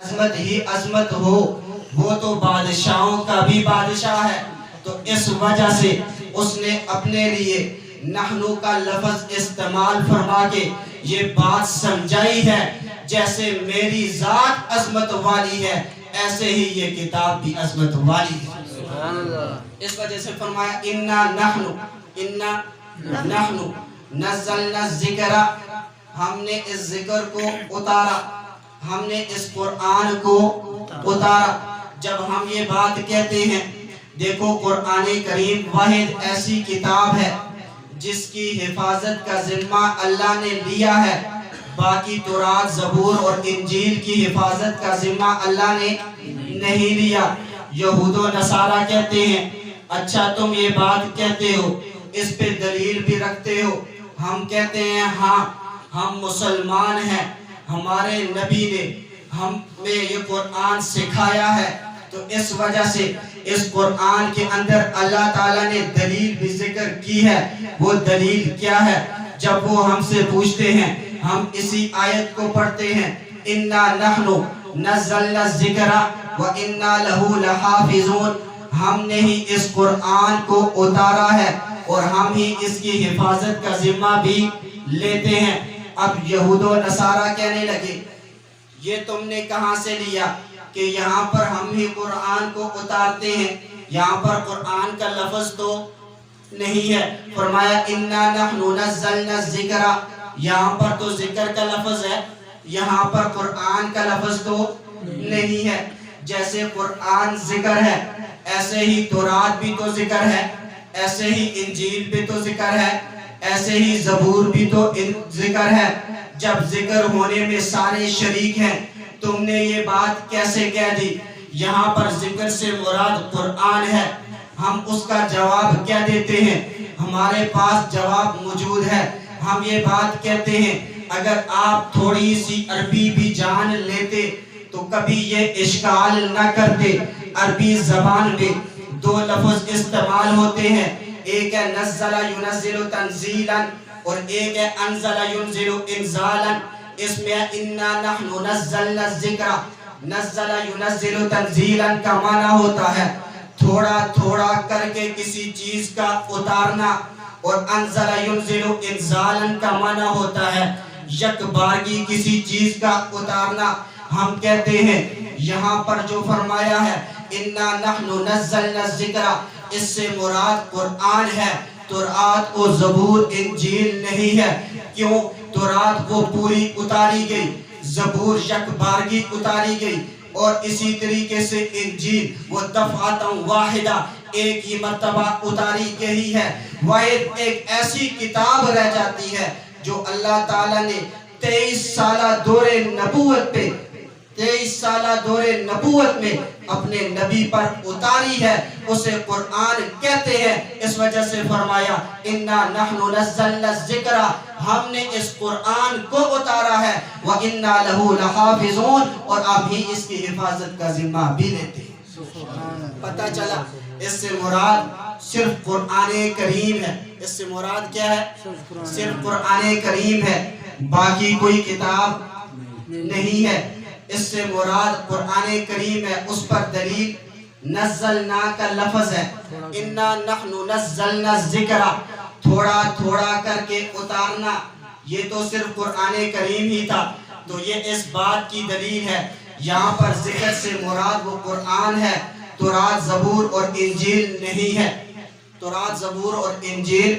عظمت ہی عظمت ہو، وہ تو بادشاہوں کا بھی بادشاہ ہے۔ تو اس وجہ سے اس نے اپنے لیے نحنو کا لفظ استعمال فرما کے یہ بات سمجھائی ہے، جیسے میری ذات عظمت والی ہے ایسے ہی یہ کتاب بھی عظمت والی ہے۔ اس وجہ سے فرمایا انا نحنو نزلنا الذکر، ہم نے اس ذکر کو اتارا، ہم نے اس قرآن کو اتارا۔ جب ہم یہ بات کہتے ہیں، دیکھو قرآن کریم واحد ایسی کتاب ہے جس کی حفاظت کا ذمہ اللہ نے لیا ہے، باقی تورات، زبور اور انجیل کی حفاظت کا ذمہ اللہ نے نہیں لیا۔ یہود و نصارہ کہتے ہیں اچھا تم یہ بات کہتے ہو، اس پہ دلیل بھی رکھتے ہو؟ ہم کہتے ہیں ہاں، ہم مسلمان ہیں، ہمارے نبی نے ہمیں یہ قرآن سکھایا ہے، تو اس وجہ سے اس قرآن کے اندر اللہ تعالیٰ نے دلیل بھی ذکر کی ہے۔ وہ دلیل کیا ہے؟ جب وہ ہم سے پوچھتے ہیں، ہم اسی آیت کو پڑھتے ہیں اِنَّا نَحْنُ نَزَّلْنَا الذِّكْرَ وَإِنَّا لَهُ لَحَافِظُونَ، ہم نے ہی اس قرآن کو اتارا ہے اور ہم ہی اس کی حفاظت کا ذمہ بھی لیتے ہیں۔ اب یہود و نصارہ کہنے لگے یہ تم نے کہاں سے لیا کہ یہاں پر ہم ہی قرآن کو اتارتے ہیں، یہاں پر قرآن کا لفظ تو نہیں ہے۔ فرمایا اِنَّا نَحْنُ نَزَّلْنَا الذِّكْرَ، یہاں پر تو ذکر کا لفظ ہے، یہاں پر قرآن کا لفظ تو نہیں ہے۔ جیسے قرآن ذکر ہے ایسے ہی تورات بھی تو ذکر ہے، ایسے ہی انجیل بھی تو ذکر ہے، ایسے ہی زبور بھی تو ذکر ہے۔ جب ذکر ہونے میں سارے شریک ہیں، تم نے یہ بات کیسے کہہ دی؟ یہاں پر ذکر سے مراد قرآن ہے۔ ہم اس کا جواب کیا دیتے ہیں؟ ہمارے پاس جواب موجود ہے۔ ہم یہ بات کہتے ہیں اگر آپ تھوڑی سی عربی بھی جان لیتے تو کبھی یہ اشکال نہ کرتے۔ عربی زبان میں دو لفظ استعمال ہوتے ہیں، ایک ہے نزل ینزل تنزیلا اور ایک ہے انزل ینزل انزالا۔ اس میں انا نحن نزلنا الذکر، نزل ینزل تنزیلا کا معنی ہوتا ہے تھوڑا تھوڑا کر کے کسی چیز کا اتارنا، اور انزل ینزل انزالا کا معنی ہوتا ہے یک بارگی کسی چیز کا اتارنا۔ ہم کہتے ہیں یہاں پر جو فرمایا ہے اِنَّا نَحْنُ نَزَّلْنَا الذِّكْرَ، اس سے مراد قرآن ہے، تورات و زبور انجیل نہیں ہے۔ کیوں؟ تورات وہ پوری اتاری گئی، زبور یک بارگی اتاری گئی، اور اسی طریقے سے انجیل وہ دفعتاً واحدہ ایک ہی مرتبہ اتاری گئی ہے۔ واحد ایک ایسی کتاب رہ جاتی ہے جو اللہ تعالیٰ نے 23 سالہ دور نبوت پہ 23 سالہ دور نبوت میں اپنے نبی پر اتاری ہے، اسے قرآن کہتے ہیں۔ اس وجہ سے فرمایا اِنَّا نَحْنُ نَزَّلْنَا الذِّكْرَ، ہم نے اس قرآن کو اتارا ہے، وَإِنَّا لَهُ لَحَافِظُونَ، اور آپ ہی اس کی حفاظت کا ذمہ بھی لیتے ہیں۔ پتہ چلا اس سے مراد صرف قرآن کریم ہے۔ اس سے مراد کیا ہے؟ صرف قرآن کریم ہے، باقی کوئی کتاب نہیں ہے۔ اس سے مراد قرآن کریم ہے، اس پر دلیل نزلنا کا لفظ ہے۔ اِنَّا نَحْنُ نَزَّلْنَا الذِّكْرَ، تھوڑا تھوڑا کر کے اتارنا، یہ تو صرف قرآن کریم ہی تھا۔ تو یہ اس بات کی دلیل ہے، یہاں پر ذکر سے مراد وہ قرآن ہے، تورات، زبور اور انجیل نہیں ہے۔ تورات، زبور اور انجیل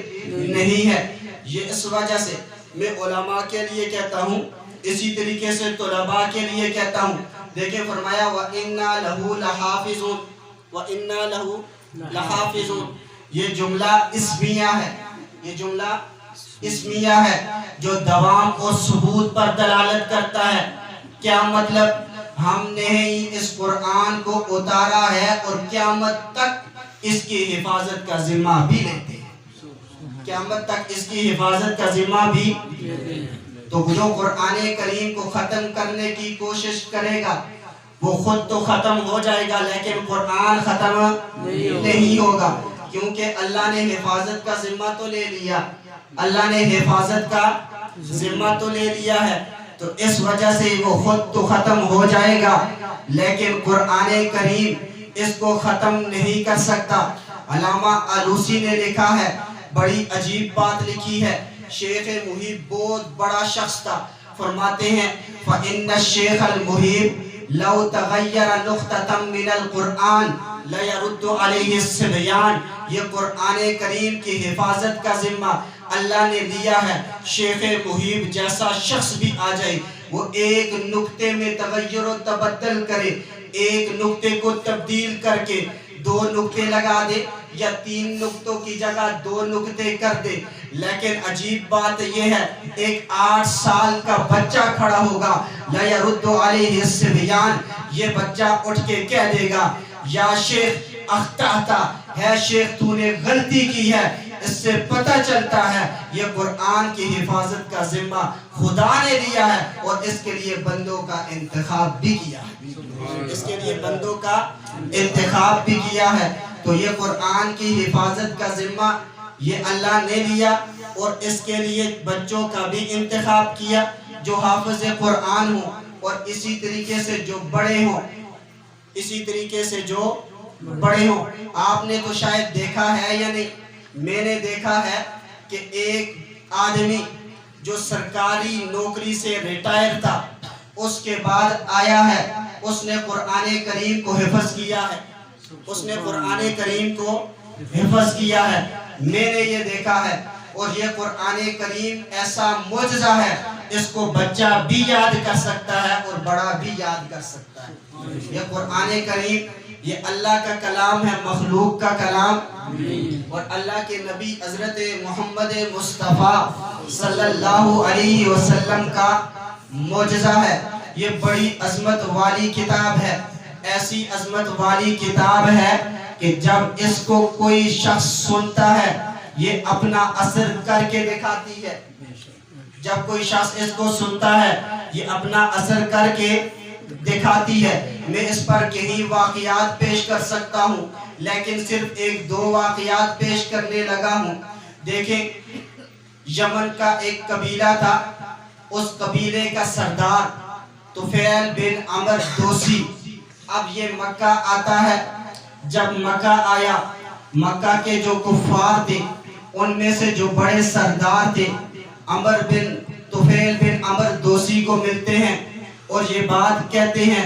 نہیں ہے۔ یہ اس وجہ سے میں علماء کے لیے کہتا ہوں، اسی طریقے سے طلباء کے لیے کہتا ہوں۔ دیکھیں فرمایا وَإِنَّا لَهُ لَحَافِظُونَ، وَإِنَّا لَهُ لَحَافِظُونَ، یہ جملہ اسمیہ ہے، یہ جملہ اسمیہ ہے جو دوام اور ثبوت پر دلالت کرتا ہے۔ کیا مطلب؟ ہم نے ہی اس قرآن کو اتارا ہے اور قیامت تک اس کی حفاظت کا ذمہ بھی لیتے ہیں، قیامت تک اس کی حفاظت کا ذمہ بھی۔ تو جو قرآن کریم کو ختم کرنے کی کوشش کرے گا وہ خود تو ختم ہو جائے گا، لیکن قرآن ختم نہیں ہوگا، کیونکہ اللہ نے حفاظت کا ذمہ تو لے لیا، اللہ نے حفاظت کا ذمہ تو لے لیا ہے۔ تو اس وجہ سے وہ خود تو ختم ہو جائے گا، لیکن قرآن کریم اس کو ختم نہیں کر سکتا۔ علامہ آلوسی نے لکھا ہے، بڑی عجیب بات لکھی ہے۔ شیخ محیب بہت بڑا شخص تھا، فرماتے ہیں فَإِنَّ الشیخ المحیب لو تغیر نقطة من القرآن لَيَرُدُّ عَلَيْهِ الصِّبْيَانِ۔ یہ قرآن کریم کی حفاظت کا ذمہ اللہ نے لیا ہے۔ شیخ محیب جیسا شخص بھی آ جائے، وہ ایک نقطے میں تغیر و تبدل کرے، ایک نقطے کو تبدیل کر کے 2 نقطے لگا دے یا 3 نقطوں کی جگہ 2 نقطے کر دے، لیکن عجیب بات یہ ہے، ایک 8 سال کا بچہ کھڑا ہوگا، لَيَرُدُّ عَلَيْهِ الصِّبْيَانِ، یہ بچہ اٹھ کے کہہ دے گا یا شیخ اخطأتا، ہے شیخ تو نے غلطی کی ہے۔ اس سے پتہ چلتا ہے یہ قرآن کی حفاظت کا ذمہ خدا نے لیا ہے، اور اس کے لیے بندوں کا انتخاب بھی کیا ہے، اس کے لیے بندوں کا انتخاب بھی کیا ہے۔ تو یہ قرآن کی حفاظت کا ذمہ یہ اللہ نے لیا، اور اس کے لیے بچوں کا بھی انتخاب کیا جو حافظ قرآن ہوں، اور اسی طریقے سے جو بڑے ہوں، اسی طریقے سے جو بڑے ہوں۔ آپ نے تو شاید دیکھا ہے یا نہیں، میں نے دیکھا ہے کہ ایک آدمی جو سرکاری نوکری سے ریٹائر تھا، اس کے بعد آیا ہے، اس نے قرآن کریم کو حفظ کیا ہے، اس نے قرآن کریم کو حفظ کیا ہے، میں نے یہ دیکھا ہے۔ اور یہ قرآن کریم ایسا معجزہ ہے، اس کو بچہ بھی یاد کر سکتا ہے اور بڑا بھی یاد کر سکتا ہے۔ یہ قرآن کریم یہ اللہ کا کلام ہے، مخلوق کا کلام، اور اللہ کے نبی حضرت محمد مصطفیٰ صلی اللہ علیہ وسلم کا معجزہ ہے۔ یہ بڑی عظمت والی کتاب ہے، ایسی عظمت والی کتاب ہے کہ جب اس کو کوئی شخص سنتا ہے یہ اپنا اثر کر کے دکھاتی ہے۔ جب کوئی شخص اس کو سنتا ہے یہ اپنا اثر کر کے دکھاتی ہے۔ میں اس پر کئی واقعات پیش کر سکتا ہوں، لیکن صرف 1-2 واقعات پیش کرنے لگا ہوں۔ دیکھیں، یمن کا ایک قبیلہ تھا، اس قبیلے کا سردار طفیل بن عمر دوسی، اب یہ مکہ آتا ہے۔ جب مکہ آیا، مکہ کے جو کفار تھے ان میں سے جو بڑے سردار تھے طفیل بن عمر دوسی کو ملتے ہیں اور یہ بات کہتے ہیں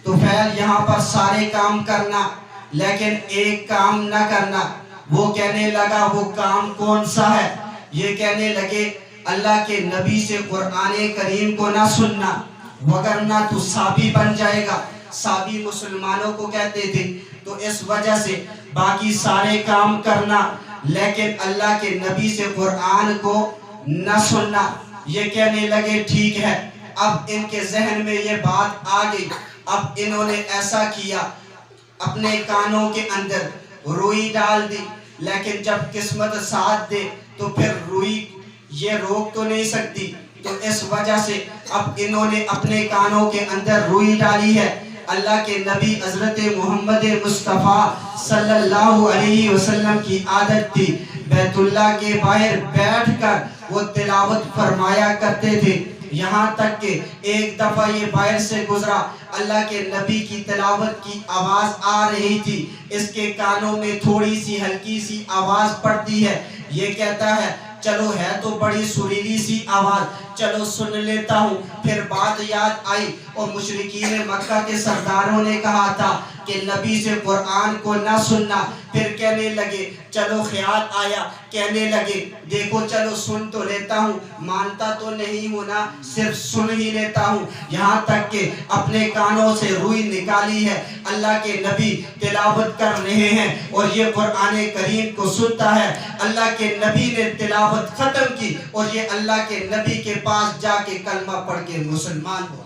طفیل یہاں پر سارے کام کرنا لیکن ایک کام نہ کرنا۔ وہ کہنے لگا وہ کام کون سا ہے؟ یہ کہنے لگے اللہ کے نبی سے قرآن کریم کو نہ سننا، وگرنہ تو صابی بن جائے گا۔ صابی مسلمانوں کو کہتے تھے، تو اس وجہ سے باقی سارے کام کرنا لیکن اللہ کے نبی سے قرآن کو نہ سننا۔ یہ کہنے لگے ٹھیک ہے۔ اب ان کے ذہن میں یہ بات آ گئی، اب انہوں نے ایسا کیا، اپنے کانوں کے اندر روئی ڈال دی، لیکن جب قسمت ساتھ دے تو پھر روئی یہ روک تو نہیں سکتی، تو اس وجہ سے اب انہوں نے اپنے کانوں کے اندر روئی ڈالی ہے۔ اللہ کے نبی حضرت محمد مصطفیٰ صلی اللہ علیہ وسلم کی عادت تھی، بیت اللہ کے باہر بیٹھ کر وہ تلاوت فرمایا کرتے تھے، یہاں تک کہ ایک دفعہ یہ باہر سے گزرا، اللہ کے نبی کی تلاوت کی آواز آ رہی تھی، اس کے کانوں میں تھوڑی سی ہلکی سی آواز پڑتی ہے، یہ کہتا ہے چلو ہے تو بڑی سریلی سی آواز، چلو سن لیتا ہوں۔ پھر بات یاد آئی اور مشرکین مکہ کے سرداروں نے کہا تھا کہ نبی سے قرآن کو نہ سننا، پھر کہنے لگے چلو خیال آیا، کہنے لگے دیکھو چلو سن تو لیتا ہوں، مانتا تو نہیں ہوں نا، صرف سن ہی لیتا ہوں، یہاں تک کہ اپنے کانوں سے روئی نکالی ہے، اللہ کے نبی تلاوت کر رہے ہیں اور یہ قرآن کریم کو سنتا ہے۔ اللہ کے نبی نے تلاوت ختم کی اور یہ اللہ کے نبی کے پاس جا کے کلمہ پڑھ کے مسلمان ہوا۔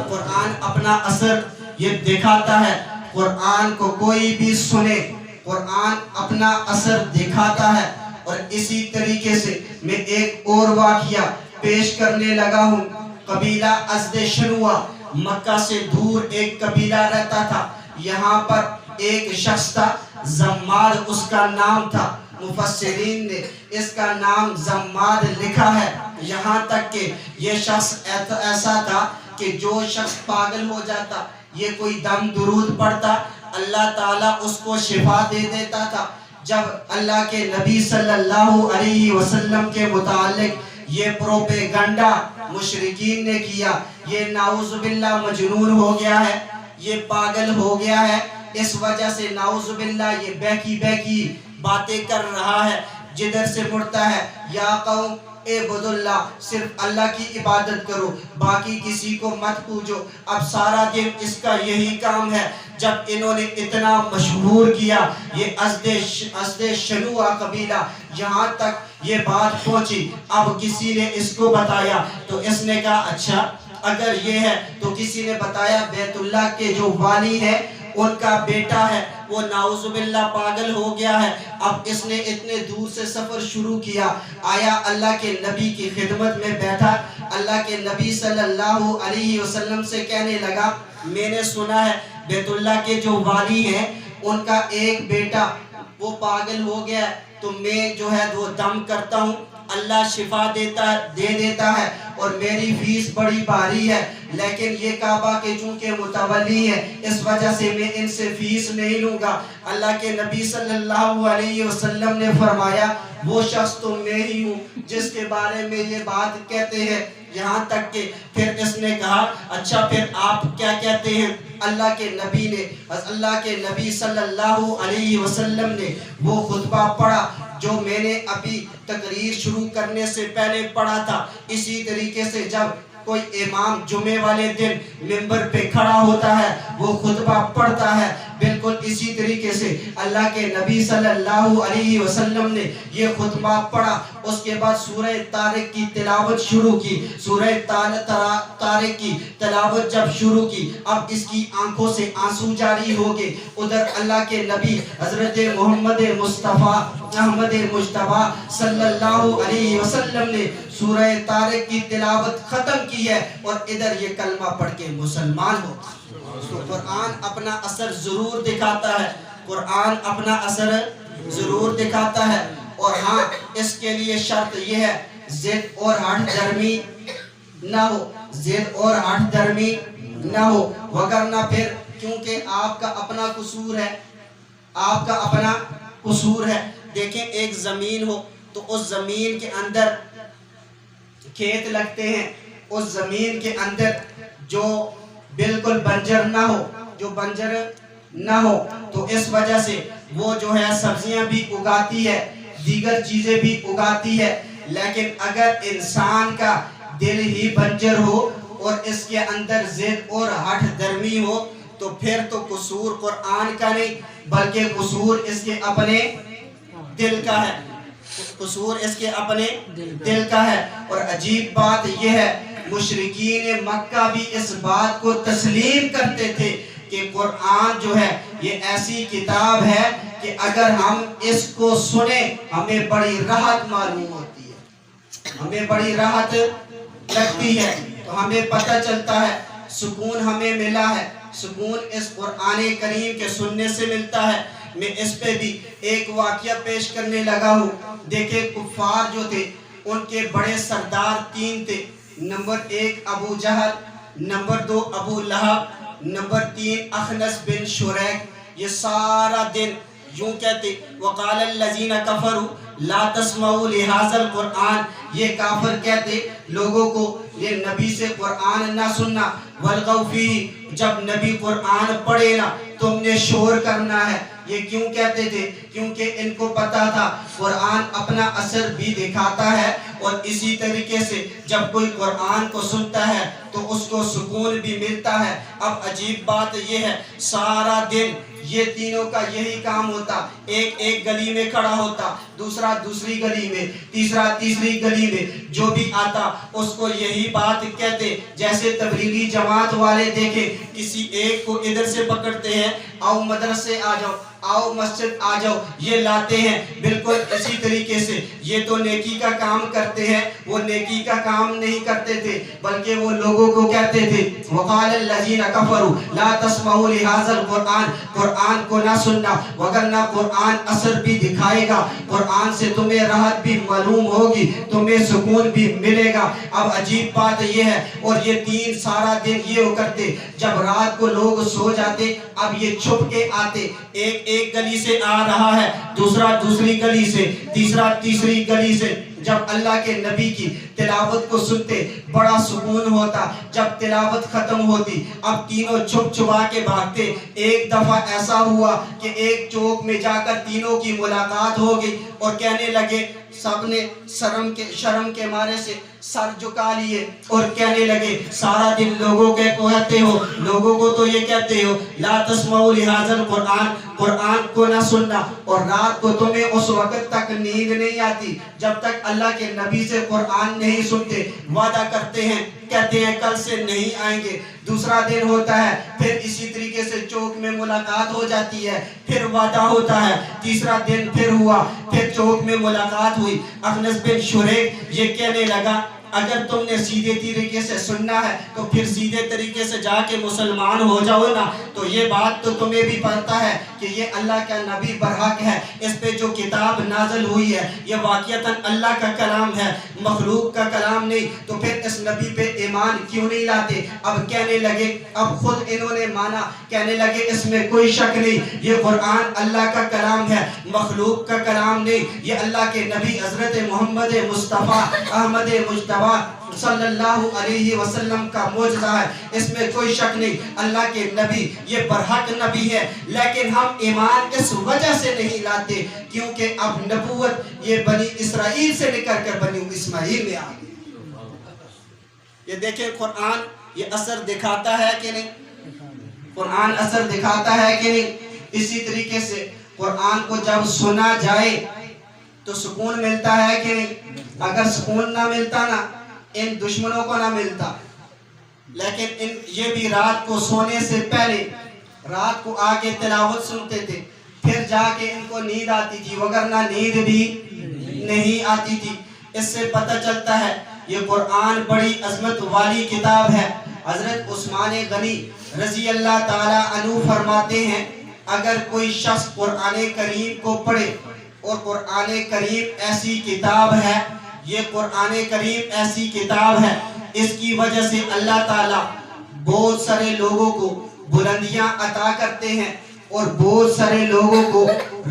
قرآن اپنا اثر یہ دکھاتا ہے، قرآن کو کوئی بھی سنے، قرآن اپنا اثر دکھاتا ہے۔ اور اسی طریقے سے میں ایک اور واقعہ پیش کرنے لگا ہوں۔ قبیلہ ازد شنوا، مکہ سے دور ایک قبیلہ رہتا تھا، یہاں پر ایک شخص تھا، زمار اس کا نام تھا، مفسرین نے اس کا نام زماد لکھا ہے، یہاں تک کہ یہ شخص ایسا تھا کہ جو شخص پاگل ہو جاتا، یہ کوئی دم درود پڑھتا، اللہ تعالیٰ اس کو شفا دے دیتا تھا۔ جب اللہ کے نبی صلی اللہ علیہ وسلم کے متعلق یہ پروپیگنڈا مشرکین نے کیا، یہ نعوذ باللہ مجنون ہو گیا ہے، یہ پاگل ہو گیا ہے، اس وجہ سے نعوذ باللہ یہ بہکی باتیں کر رہا ہے، جدھر سے مڑتا ہے یا قوم اعبدوا اللہ، صرف اللہ کی عبادت کرو، باقی کسی کو مت پوجو۔ اب سارا دن اس کا یہی کام ہے۔ جب انہوں نے اتنا مشہور کیا یہ ازد شنوع قبیلہ، یہاں تک یہ بات پہنچی، اب کسی نے اس کو بتایا تو اس نے کہا اچھا اگر یہ ہے تو کسی نے بتایا بیت اللہ کے جو والی ہے ان کا بیٹا ہے، وہ نعوذ باللہ پاگل ہو گیا ہے۔ اب اس نے اتنے دور سے سفر شروع کیا، آیا اللہ کے نبی کی خدمت میں بیٹھا، اللہ کے نبی صلی اللہ علیہ وسلم سے کہنے لگا میں نے سنا ہے بیت اللہ کے جو والی ہیں ان کا ایک بیٹا وہ پاگل ہو گیا ہے، تو میں جو ہے وہ دم کرتا ہوں، اللہ شفا دے دیتا ہے، اور میری فیس بڑی بھاری ہے، لیکن یہ کعبہ کے چونکہ متولی ہے اس وجہ سے میں ان سے فیس نہیں لوں گا۔ اللہ کے نبی صلی اللہ علیہ وسلم نے فرمایا وہ شخص تو میں ہی ہوں جس کے بارے میں یہ بات کہتے ہیں۔ یہاں تک کہ پھر اس نے کہا اچھا پھر آپ کیا کہتے ہیں؟ اللہ کے نبی صلی اللہ علیہ وسلم نے وہ خطبہ پڑھا جو میں نے ابھی تقریر شروع کرنے سے پہلے پڑھا تھا۔ اسی طریقے سے جب کوئی امام جمعے والے دن منبر پہ کھڑا ہوتا ہے وہ خطبہ پڑھتا ہے، بالکل اسی طریقے سے اللہ کے نبی صلی اللہ علیہ وسلم نے یہ خطبہ پڑھا۔ اس کے بعد سورہ طارق کی تلاوت شروع کی، سورہ طارق کی تلاوت جب شروع کی، اب اس کی آنکھوں سے آنسو جاری ہو گئے۔ ادھر اللہ کے نبی حضرت محمد مصطفیٰ صلی اللہ علیہ وسلم نے سورہ طارق کی تلاوت ختم کی ہے اور ادھر یہ کلمہ پڑھ کے مسلمان ہو۔ تو قرآن اپنا اثر ضرور دکھاتا ہے، قرآن اپنا اثر ضرور دکھاتا ہے، اور ہاں اس کے لیے شرط یہ ہے ضد اور ہٹ درمی نہ ہو، ضد اور ہٹ درمی نہ ہو، وگرنہ پھر کیونکہ آپ کا اپنا قصور ہے، آپ کا اپنا قصور ہے۔ دیکھیں ایک زمین ہو تو اس زمین کے اندر کھیت لگتے ہیں، اس زمین کے اندر جو بالکل بنجر نہ ہو، جو بنجر نہ ہو، تو اس وجہ سے وہ جو ہے سبزیاں بھی اگاتی ہے، دیگر چیزیں بھی اگاتی ہے، لیکن اگر انسان کا دل ہی بنجر ہو اور اس کے اندر ضد اور ہٹ درمی ہو تو پھر تو قصور قرآن کا نہیں بلکہ قصور اس کے اپنے دل کا ہے، قصور اس کے اپنے دل کا ہے۔ اور عجیب بات یہ ہے مشرکین مکہ بھی اس بات کو تسلیم کرتے تھے کہ قرآن جو ہے یہ ایسی کتاب ہے کہ اگر ہم اس کو سنیں ہمیں بڑی راحت معلوم ہوتی ہے، ہمیں بڑی راحت لگتی ہے، تو ہمیں پتہ چلتا ہے سکون ہمیں ملا ہے، سکون اس قرآن کریم کے سننے سے ملتا ہے۔ میں اس پہ بھی ایک واقعہ پیش کرنے لگا ہوں۔ دیکھیں کفار جو تھے ان کے بڑے سردار تین تھے، نمبر 1 ابو جہل، نمبر 2 ابو لہب، نمبر 3 اخنس بن شریک۔ یہ سارا دن یوں کہتے وقال الذین کفروا لا تسمعوا لہذا القرآن، یہ کافر کہتے لوگوں کو یہ نبی سے قرآن نہ سننا، والغوا فیہ، جب نبی قرآن پڑھے نا تم نے شور کرنا ہے۔ یہ کیوں کہتے تھے؟ کیونکہ ان کو پتا تھا قرآن اپنا اثر بھی دکھاتا ہے، اور اسی طریقے سے جب کوئی قرآن کو سنتا ہے تو اس کو سکون بھی ملتا ہے۔ اب عجیب بات یہ ہے سارا دن یہ تینوں کا یہی کام ہوتا، ایک گلی میں کھڑا ہوتا، دوسرا دوسری گلی میں، تیسرا تیسری گلی میں، جو بھی آتا اس کو یہی بات کہتے۔ جیسے تبلیغی جماعت والے دیکھیں کسی ایک کو ادھر سے پکڑتے ہیں، آؤ مدرسے آ جاؤ، آؤ مسجد آ جاؤ، یہ لاتے ہیں۔ بالکل اسی طریقے سے یہ تو نیکی کا کام کرتے ہیں، وہ نیکی کا کام نہیں کرتے تھے بلکہ وہ لوگوں کو کہتے تھے وقال الذین کفروا لا تسمعوا لہذا القرآن، قرآن کو نہ سننا، وگرنہ قرآن اثر بھی دکھائے گا، قرآن سے تمہیں راحت بھی معلوم ہوگی، تمہیں سکون بھی ملے گا۔ اب عجیب بات یہ ہے، اور یہ دین سارا دن یہ کرتے، جب رات کو لوگ سو جاتے اب یہ چھپ کے آتے، ایک گلی سے آ رہا ہے، دوسرا دوسری گلی سے، تیسرا تیسری گلی سے۔ جب اللہ کے نبی کی تلاوت کو سنتے بڑا سکون ہوتا، جب تلاوت ختم ہوتی اب تینوں چھپ چھپا کے بھاگتے۔ ایک دفعہ ایسا ہوا کہ ایک چوک میں جا کر تینوں کی ملاقات ہو گئی اور کہنے لگے، سب نے شرم کے مارے سے سر جھکا لیے اور کہنے لگے، سارا دن لوگوں کے کہتے ہو، لوگوں کو تو یہ کہتے ہو لا تسمعوا لہذا القرآن، قرآن کو نہ سننا، اور رات کو تمہیں اس وقت تک نیند نہیں آتی جب تک اللہ کے نبی سے قرآن نہیں سنتے۔ وعدہ کرتے ہیں، کہتے ہیں کل سے نہیں آئیں گے، دوسرا دن ہوتا ہے، پھر اسی طریقے سے چوک میں ملاقات ہو جاتی ہے، پھر وعدہ ہوتا ہے، تیسرا دن پھر ہوا، پھر چوک میں ملاقات ہوئی۔ اخنس بن شریح یہ کہنے لگا، اگر تم نے سیدھے طریقے سے سننا ہے تو پھر سیدھے طریقے سے جا کے مسلمان ہو جاؤ نا۔ تو یہ بات تو تمہیں بھی پتہ ہے کہ یہ اللہ کا نبی برحق ہے، اس پہ جو کتاب نازل ہوئی ہے یہ واقعتاً اللہ کا کلام ہے، مخلوق کا کلام نہیں، تو پھر اس نبی پہ ایمان کیوں نہیں لاتے؟ اب کہنے لگے، اب خود انہوں نے مانا، کہنے لگے اس میں کوئی شک نہیں، یہ قرآن اللہ کا کلام ہے، مخلوق کا کلام نہیں، یہ اللہ کے نبی حضرت محمد مصطفیٰ احمد مجتبیٰ صلی اللہ علیہ وسلم کا معجزہ ہے، اس میں کوئی شک نہیں، اللہ کے نبی یہ برحق نبی ہے۔ لیکن ہم ایمان اس وجہ سے نہیں لاتے کیونکہ اب نبوت یہ بنی اسرائیل سے نکل کر بنی اسماعیل میں آ گئی۔ یہ دیکھیں قرآن یہ اثر دکھاتا ہے کہ نہیں؟ قرآن اثر دکھاتا ہے کہ نہیں؟ اسی طریقے سے قرآن کو جب سنا جائے تو سکون ملتا ہے کہ نہیں؟ اگر سکون نہ ملتا نا، ان دشمنوں کو نہ ملتا، لیکن یہ بھی رات کو سونے سے پہلے رات کو آ کے تلاوت سنتے تھے، پھر جا کے ان کو نیند آتی تھی، وگرنہ نیند بھی نہیں آتی تھی۔ اس سے پتہ چلتا ہے یہ قرآن بڑی عظمت والی کتاب ہے۔ حضرت عثمان غنی رضی اللہ تعالی عنہ فرماتے ہیں، اگر کوئی شخص قرآن کریم کو پڑھے، اور قرآن کریم ایسی کتاب ہے، یہ قرآن کریم ایسی کتاب ہے، اس کی وجہ سے اللہ تعالیٰ بہت سارے لوگوں کو بلندیاں عطا کرتے ہیں اور بہت سارے لوگوں کو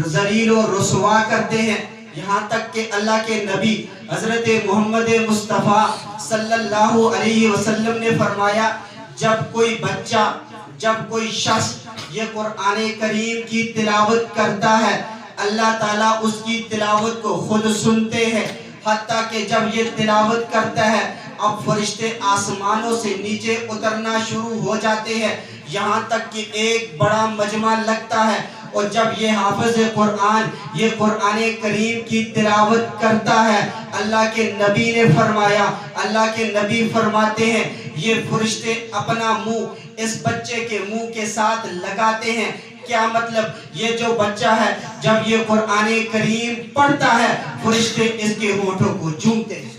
ذلیل و رسوا کرتے ہیں، یہاں تک کہ اللہ کے نبی حضرت محمد مصطفیٰ صلی اللہ علیہ وسلم نے فرمایا، جب کوئی بچہ، جب کوئی شخص یہ قرآن کریم کی تلاوت کرتا ہے، اللہ تعالیٰ اس کی تلاوت کو خود سنتے ہیں، حتیٰ کہ جب یہ تلاوت کرتا ہے اب فرشتے آسمانوں سے نیچے اترنا شروع ہو جاتے ہیں، یہاں تک کہ ایک بڑا مجمع لگتا ہے۔ اور جب یہ حافظ قرآن یہ قرآن کریم کی تلاوت کرتا ہے، اللہ کے نبی نے فرمایا، اللہ کے نبی فرماتے ہیں، یہ فرشتے اپنا منہ اس بچے کے منہ کے ساتھ لگاتے ہیں۔ کیا مطلب؟ یہ جو بچہ ہے جب یہ قرآن کریم پڑھتا ہے فرشتے اس کے ہونٹوں کو چومتے ہیں،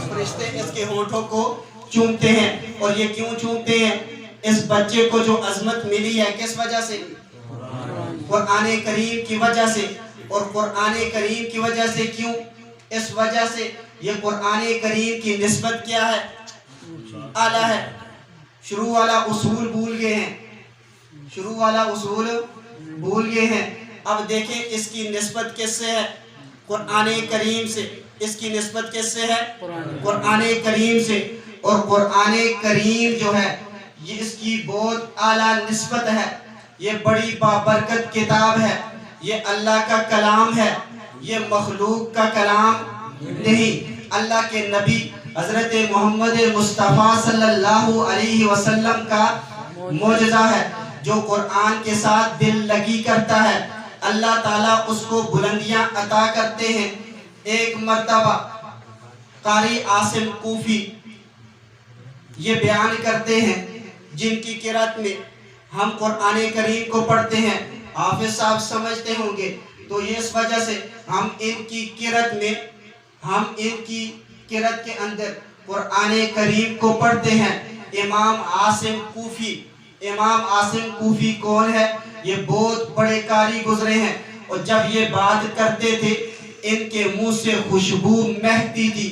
فرشتے اس کے ہونٹوں کو چومتے ہیں۔ اور یہ کیوں چومتے ہیں؟ اس بچے کو جو عظمت ملی ہے کس وجہ سے؟ قرآن کریم کی وجہ سے۔ اور قرآن کریم کی وجہ سے کیوں؟ اس وجہ سے یہ قرآن کریم کی نسبت کیا ہے؟ اعلیٰ ہے۔ شروع والا اصول بھول گئے ہیں، شروع والا اصول بھول گئے ہیں۔ اب دیکھیں اس کی نسبت کس سے ہے؟ قرآن کریم سے۔ اس کی نسبت کس سے ہے؟ قرآن کریم سے۔ اور قرآن کریم جو ہے یہ اس کی بہت اعلیٰ نسبت ہے، یہ بڑی بابرکت کتاب ہے، یہ اللہ کا کلام ہے، یہ مخلوق کا کلام نہیں۔ اللہ کے نبی حضرت محمد مصطفیٰ صلی اللہ علیہ وسلم کا معجزہ ہے، جو قرآن کے ساتھ دل لگی کرتا ہے، اللہ تعالیٰ اس کو بلندیاں عطا کرتے ہیں۔ ایک مرتبہ قاری عاصم کوفی یہ بیان کرتے ہیں، جن کی قرأت میں ہم قرآن کریم کو پڑھتے ہیں، حافظ صاحب سمجھتے ہوں گے، تو یہ اس وجہ سے ہم ان کی قرأت میں، ہم ان کی قرأت کے اندر قرآن کریم کو پڑھتے ہیں۔ امام عاصم کوفی امام عاصم کوفی کون ہے؟ یہ بہت بڑے قاری گزرے ہیں، اور جب یہ بات کرتے تھے ان کے منہ سے خوشبو مہکتی تھی،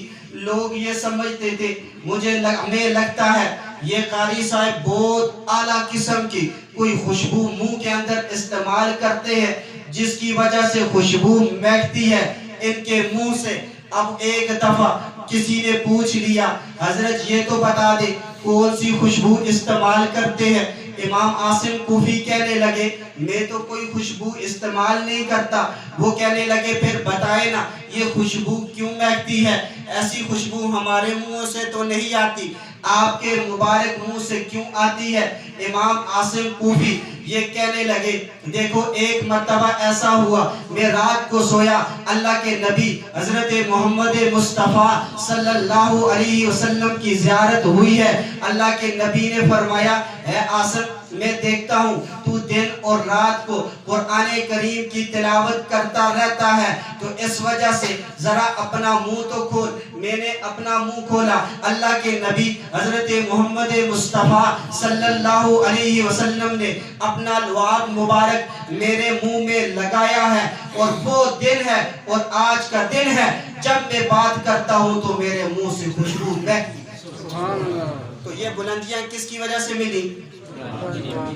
لوگ یہ سمجھتے تھے ہمیں لگتا ہے یہ قاری صاحب بہت اعلیٰ قسم کی کوئی خوشبو منہ کے اندر استعمال کرتے ہیں جس کی وجہ سے خوشبو مہکتی ہے ان کے منہ سے۔ اب ایک دفعہ کسی نے پوچھ لیا حضرت یہ تو بتا دے کون سی خوشبو استعمال کرتے ہیں؟ امام عاصم کوفی کہنے لگے میں تو کوئی خوشبو استعمال نہیں کرتا۔ وہ کہنے لگے پھر بتائے نا یہ خوشبو کیوں مہکتی ہے؟ ایسی خوشبو ہمارے منہ سے تو نہیں آتی، آپ کے مبارک منہ سے کیوں آتی ہے؟ امام عاصم کوفی یہ کہنے لگے دیکھو ایک مرتبہ ایسا ہوا میں رات کو سویا، اللہ کے نبی حضرت محمد مصطفیٰ صلی اللہ علیہ وسلم کی زیارت ہوئی ہے۔ اللہ کے نبی نے فرمایا اے عاصم میں دیکھتا ہوں تو دن اور رات کو قرآن کریم کی تلاوت کرتا رہتا ہے، تو اس وجہ سے ذرا اپنا منہ تو کھول۔ میں نے اپنا منہ کھولا، اللہ کے نبی حضرت محمد مصطفیٰ صلی اللہ علیہ وسلم نے اپنا لعاب مبارک میرے منہ میں لگایا ہے، اور وہ دن ہے اور آج کا دن ہے جب میں بات کرتا ہوں تو میرے منہ سے خوشبو بہتی ہے۔ تو یہ بلندیاں کس کی وجہ سے ملی؟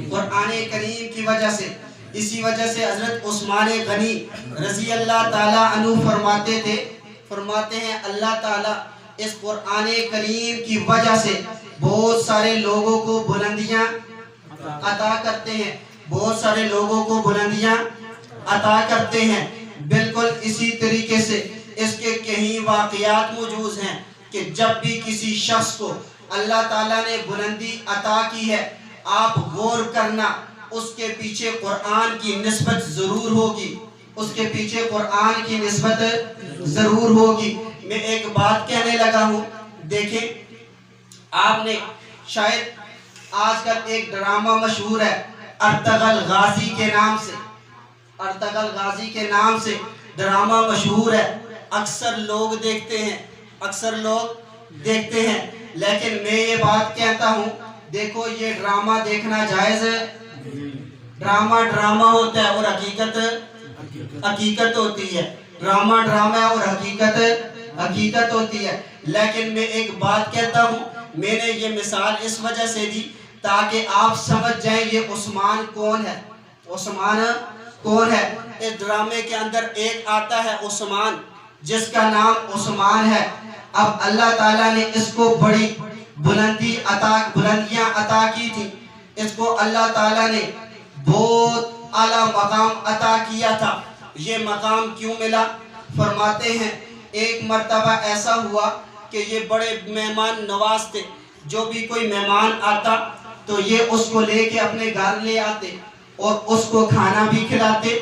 قرآن کریم کی وجہ سے۔ اسی وجہ سے حضرت عثمان غنی رضی اللہ تعالیٰ عنہ فرماتے ہیں اللہ تعالیٰ اس قرآن کریم کی وجہ سے بہت سارے لوگوں کو بلندیاں عطا کرتے ہیں، بہت سارے لوگوں کو بلندیاں عطا کرتے ہیں۔ بالکل اسی طریقے سے اس کے کئی واقعات موجود ہیں کہ جب بھی کسی شخص کو اللہ تعالیٰ نے بلندی عطا کی ہے، آپ غور کرنا اس کے پیچھے قرآن کی نسبت ضرور ہوگی، اس کے پیچھے قرآن کی نسبت ضرور ہوگی۔ میں ایک بات کہنے لگا ہوں، دیکھیں آپ نے شاید آج کل ایک ڈرامہ مشہور ہے ارطغرل غازی کے نام سے، ارطغرل غازی کے نام سے ڈرامہ مشہور ہے، اکثر لوگ دیکھتے ہیں، لیکن میں یہ بات کہتا ہوں دیکھو یہ ڈرامہ دیکھنا جائز ہے، ڈرامہ ہوتا ہے اور حقیقت ہوتی ہے، ڈرامہ اور حقیقت ہوتی ہے۔ لیکن میں ایک بات کہتا ہوں، میں نے یہ مثال اس وجہ سے دی تاکہ آپ سمجھ جائیں یہ عثمان کون ہے۔ عثمان کون ہے؟ اس ڈرامے کے اندر ایک آتا ہے عثمان جس کا نام عثمان ہے۔ اب اللہ تعالیٰ نے اس کو بڑی بلندیاں عطا کی تھی، اس کو اللہ تعالیٰ نے بہت اعلیٰ مقام عطا کیا تھا۔ یہ مقام کیوں ملا؟ فرماتے ہیں ایک مرتبہ ایسا ہوا کہ یہ بڑے مہمان نواز تھے، جو بھی کوئی مہمان آتا تو یہ اس کو لے کے اپنے گھر لے آتے اور اس کو کھانا بھی کھلاتے،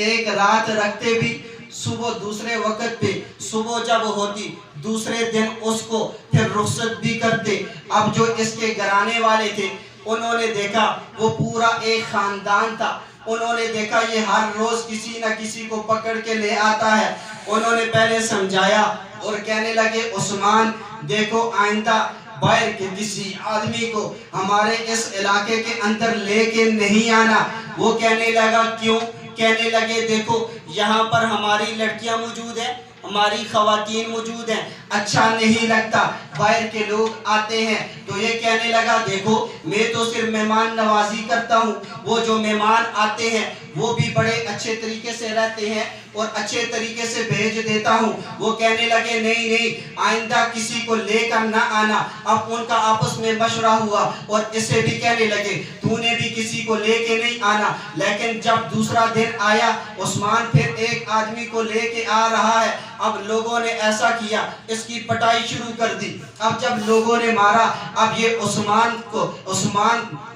ایک رات رکھتے بھی، صبح دوسرے وقت پہ صبح جب ہوتی دوسرے دن اس کو پھر رخصت بھی کرتے۔ اب جو اس کے گھرانے والے تھے انہوں نے دیکھا وہ پورا ایک خاندان تھا، انہوں نے دیکھا یہ ہر روز کسی نہ کسی کو پکڑ کے لے آتا ہے۔ انہوں نے پہلے سمجھایا اور کہنے لگے عثمان دیکھو آئندہ باہر کے کسی آدمی کو ہمارے اس علاقے کے اندر لے کے نہیں آنا۔ وہ کہنے لگا کیوں؟ کہنے لگے دیکھو یہاں پر ہماری لڑکیاں موجود ہیں، ہماری خواتین موجود ہیں، اچھا نہیں لگتا، باہر کے لوگ آتے ہیں۔ تو یہ کہنے لگا دیکھو میں تو صرف مہمان نوازی کرتا ہوں، وہ جو مہمان آتے ہیں وہ بھی بڑے اچھے طریقے سے رہتے ہیں اور اچھے طریقے سے بھیج دیتا ہوں۔ وہ کہنے لگے نہیں آئندہ کسی کو لے کر نہ آنا۔ اب ان کا آپس میں مشورہ ہوا اور اسے بھی کہنے لگے تو نے بھی کسی کو لے کے نہیں آنا۔ لیکن جب دوسرا دن آیا عثمان پھر ایک آدمی کو لے کے آ رہا ہے۔ اب لوگوں نے ایسا کیا اس کی پٹائی شروع کر دی۔ اب جب لوگوں نے مارا اب یہ عثمان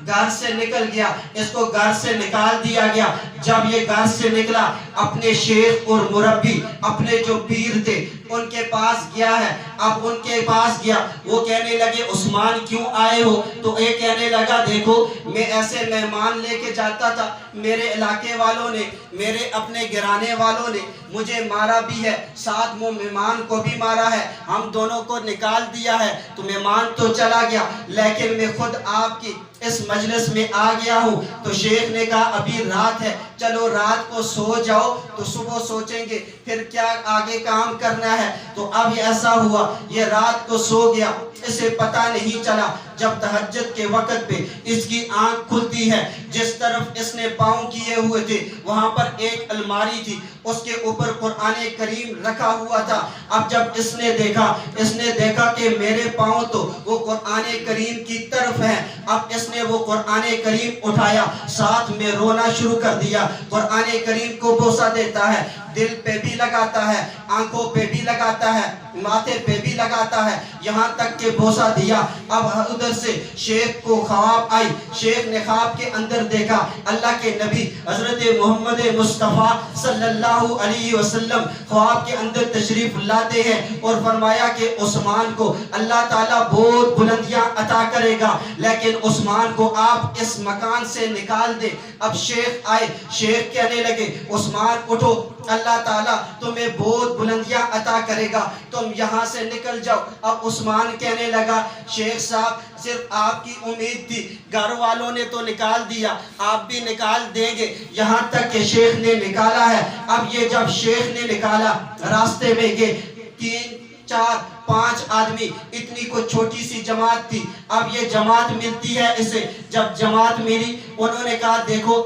گھر سے نکل گیا، اس کو گھر سے نکال دیا گیا۔ جب یہ گھر سے نکلا اپنے شیخ اور مربی اپنے جو پیر تھے ان کے پاس گیا ہے۔ اب ان کے پاس گیا، وہ کہنے لگے عثمان کیوں آئے ہو؟ تو یہ کہنے لگا دیکھو میں ایسے مہمان لے کے جاتا تھا، میرے علاقے والوں نے میرے اپنے گھرانے والوں نے مجھے مارا بھی ہے، ساتھ وہ مہمان کو بھی مارا ہے، ہم دونوں کو نکال دیا ہے، تو مہمان تو چلا گیا لیکن میں خود آپ کی اس مجلس میں آ گیا ہوں تو شیخ نے کہا ابھی رات ہے، چلو رات کو سو جاؤ تو صبح سوچیں گے پھر کیا آگے کام کرنا ہے۔ تو اب ایسا ہوا یہ رات کو سو گیا، اسے پتہ نہیں چلا جب تہجد کے وقت پہ اس کی آنکھ کھلتی ہے، جس طرف اس نے پاؤں کیے ہوئے تھے وہاں پر ایک الماری تھی، اس کے اوپر قرآن کریم رکھا ہوا تھا۔ اب جب اس نے دیکھا کہ میرے پاؤں تو وہ قرآن کریم کی طرف ہے، اب اس نے وہ قرآن کریم اٹھایا، ساتھ میں رونا شروع کر دیا، قرآن کریم کو بوسہ دیتا ہے، دل پہ بھی لگاتا ہے، آنکھوں پہ بھی لگاتا ہے، ماتھے پہ بھی لگاتا ہے، یہاں تک کہ بوسہ دیا۔ اب ادھر سے شیخ کو خواب آئی، شیخ نے خواب کے اندر دیکھا اللہ کے نبی حضرت محمد مصطفیٰ صلی اللہ علیہ وسلم خواب کے اندر تشریف لاتے ہیں اور فرمایا کہ عثمان کو اللہ تعالیٰ بہت بلندیاں عطا کرے گا، لیکن عثمان کو آپ اس مکان سے نکال دے۔ اب شیخ آئے، شیخ کہنے لگے عثمان اٹھو، اللہ تعالیٰ تمہیں بہت بلندیاں عطا کرے گا، تم یہاں سے نکل جاؤ۔ اب عثمان کہنے لگا شیخ صاحب صرف آپ کی امید تھی، گھر والوں نے تو نکال دیا، آپ بھی نکال دیں گے، یہاں تک کہ شیخ نے نکالا ہے۔ اب یہ جب شیخ نے نکالا راستے میں گئے، 3 4 5 آدمی، اتنی کوئی چھوٹی سی جماعت تھی۔ اب یہ جماعت ملتی ہے اسے، جب جماعت ملی انہوں نے کہا دیکھو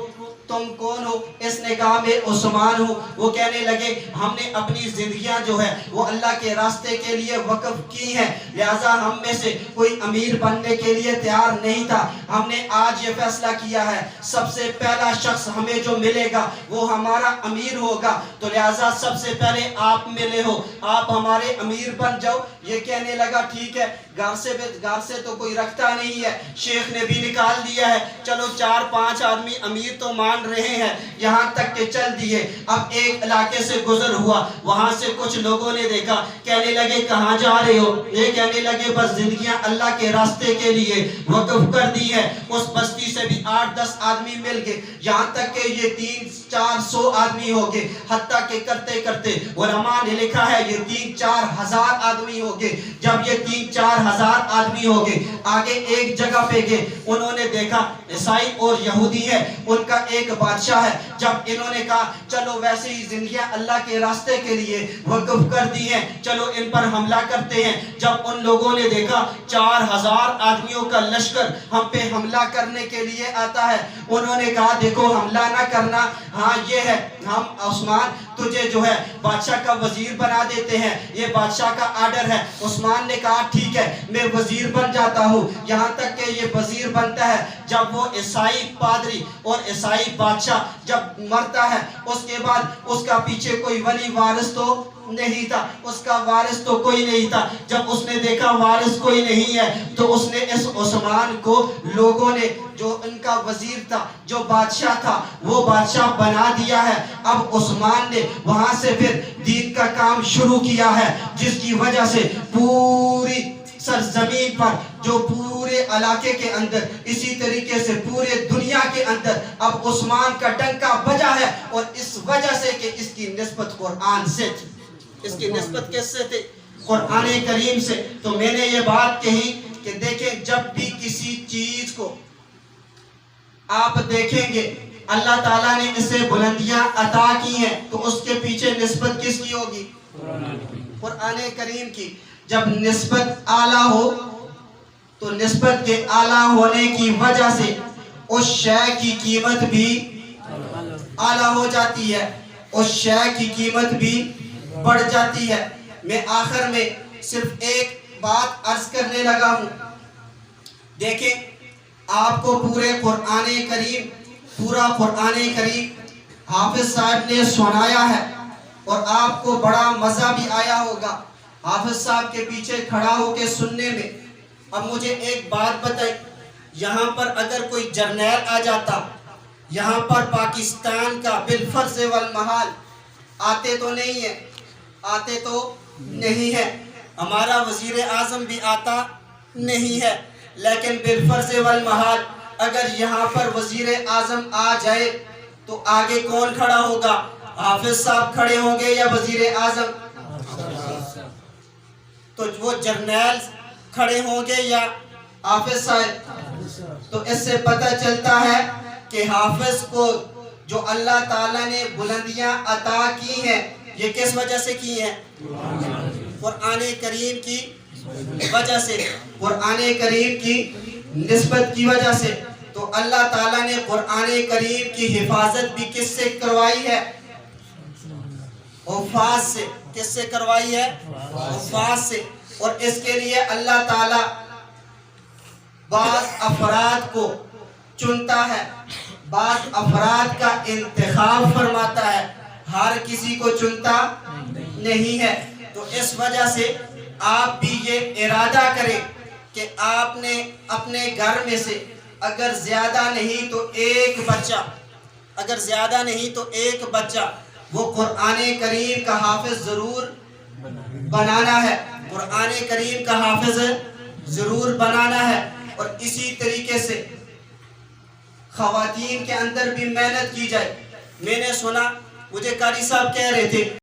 تم کون ہو؟ اس نے کہا میں عثمان ہوں۔ وہ کہنے لگے ہم نے اپنی زندگیاں جو ہے وہ اللہ کے راستے کے لیے وقف کی ہیں، لہٰذا ہم میں سے کوئی امیر بننے کے لیے تیار نہیں تھا، ہم نے آج یہ فیصلہ کیا ہے سب سے پہلا شخص ہمیں جو ملے گا وہ ہمارا امیر ہوگا، تو لہٰذا سب سے پہلے آپ ملے ہو، آپ ہمارے امیر بن جاؤ۔ یہ کہنے لگا ٹھیک ہے، گھر سے تو کوئی رکھتا نہیں ہے، شیخ نے بھی نکال دیا ہے، چلو 4 5 آدمی امیر تو مان رہے ہیں، یہاں تک کہ چل دیے۔ اب ایک علاقے سے گزر ہوا، وہاں سے کچھ لوگوں نے دیکھا، کہنے لگے کہاں جا رہے ہو؟ یہ کہنے لگے بس زندگیاں اللہ کے راستے کے لیے وقف کر دی ہے۔ اس بستی سے بھی 8 10 آدمی مل گئے، یہاں تک کہ یہ 3 400 آدمی ہو گئے، حتیٰ کہ کرتے کرتے علماء نے لکھا ہے یہ 3 4 ہزار آدمی ہو گئے۔ جب یہ 3 4 ہزار آدمی ہو گئے، آگے ایک جگہ پہ گئے، انہوں نے دیکھا عیسائی اور یہودی ہے، ان کا ایک بادشاہ ہے۔ جب انہوں نے کہا چلو ویسے ہی زندگیاں اللہ کے راستے کے لیے وقف کر دی ہیں، چلو ان پر حملہ کرتے ہیں۔ جب ان لوگوں نے دیکھا 4000 آدمیوں کا لشکر ہم پہ حملہ کرنے کے لیے آتا ہے، انہوں نے کہا دیکھو حملہ نہ کرنا، ہاں یہ ہے ہم عثمان تجھے جو ہے بادشاہ کا وزیر بنا دیتے ہیں، یہ بادشاہ کا آرڈر ہے۔ عثمان نے کہا ٹھیک ہے میں وزیر بن جاتا ہوں، یہاں تک کہ یہ وزیر بنتا ہے۔ جب وہ عیسائی پادری اور عیسائی بادشاہ جب مرتا ہے اس کے بعد اس کا پیچھے کوئی ولی وارث تو نہیں تھا، اس کا وارث تو کوئی نہیں تھا۔ جب اس نے دیکھا وارث کوئی نہیں ہے تو اس نے اس عثمان کو لوگوں نے جو ان کا وزیر تھا، جو بادشاہ تھا، وہ بادشاہ بنا دیا ہے۔ اب عثمان نے وہاں سے پھر دین کا کام شروع کیا ہے، جس کی وجہ سے پوری سرزمین پر جو پورے علاقے کے اندر اسی طریقے سے پورے دنیا کے اندر اب عثمان کا ڈنکا بجا ہے، اور اس وجہ سے کہ اس کی نسبت قرآن سے تھی۔ اس کی نسبت کس سے تھی؟ قرآن کریم سے۔ تو میں نے یہ بات کہی کہ دیکھیں جب بھی کسی چیز کو آپ دیکھیں گے اللہ تعالیٰ نے اسے بلندیاں عطا کی ہیں تو اس کے پیچھے نسبت کس کی ہوگی؟ قرآن کریم کی۔ جب نسبت اعلیٰ ہو تو نسبت کے اعلیٰ ہونے کی وجہ سے اس شے کی قیمت بھی اعلیٰ ہو جاتی ہے، اس شے کی قیمت بھی بڑھ جاتی ہے۔ میں آخر میں صرف ایک بات عرض کرنے لگا ہوں، دیکھیں آپ کو پورا قرآن کریم حافظ صاحب نے سنایا ہے اور آپ کو بڑا مزہ بھی آیا ہوگا حافظ صاحب کے پیچھے کھڑا ہو کے سننے میں۔ اب مجھے ایک بات بتائیں، یہاں پر اگر کوئی جرنیل آ جاتا، یہاں پر پاکستان کا بالفرض والمحال آتے تو نہیں ہے، ہمارا وزیر اعظم بھی آتا نہیں ہے، لیکن بالفرض والمحال اگر یہاں پر وزیر اعظم آ جائے تو آگے کون کھڑا ہوگا؟ حافظ صاحب کھڑے ہوں گے یا وزیر اعظم؟ تو وہ جرنیل کھڑے ہوں گے یا حافظ صاحب؟ تو اس سے پتہ چلتا ہے کہ حافظ کو جو اللہ تعالیٰ نے بلندیاں عطا کی ہیں یہ کس وجہ سے کی ہیں؟ قرآن کریم کی وجہ سے، قرآن کریم کی نسبت کی وجہ سے۔ تو اللہ تعالیٰ نے قرآن کریم کی حفاظت بھی کس سے کروائی ہے؟ حفاظ سے۔ کس سے کروائی ہے؟ حفاظ سے۔ اور اس کے لیے اللہ تعالیٰ بعض افراد کو چنتا ہے، بعض افراد کا انتخاب فرماتا ہے، ہر کسی کو چنتا نہیں ہے۔ تو اس وجہ سے آپ بھی یہ ارادہ کریں کہ آپ نے اپنے گھر میں سے اگر زیادہ نہیں تو ایک بچہ، اگر زیادہ نہیں تو ایک بچہ وہ قرآن کریم کا حافظ ضرور بنانا ہے، قرآن کریم کا حافظ ضرور بنانا ہے۔ اور اسی طریقے سے خواتین کے اندر بھی محنت کی جائے۔ میں نے سنا، مجھے قاری صاحب کہہ رہے تھے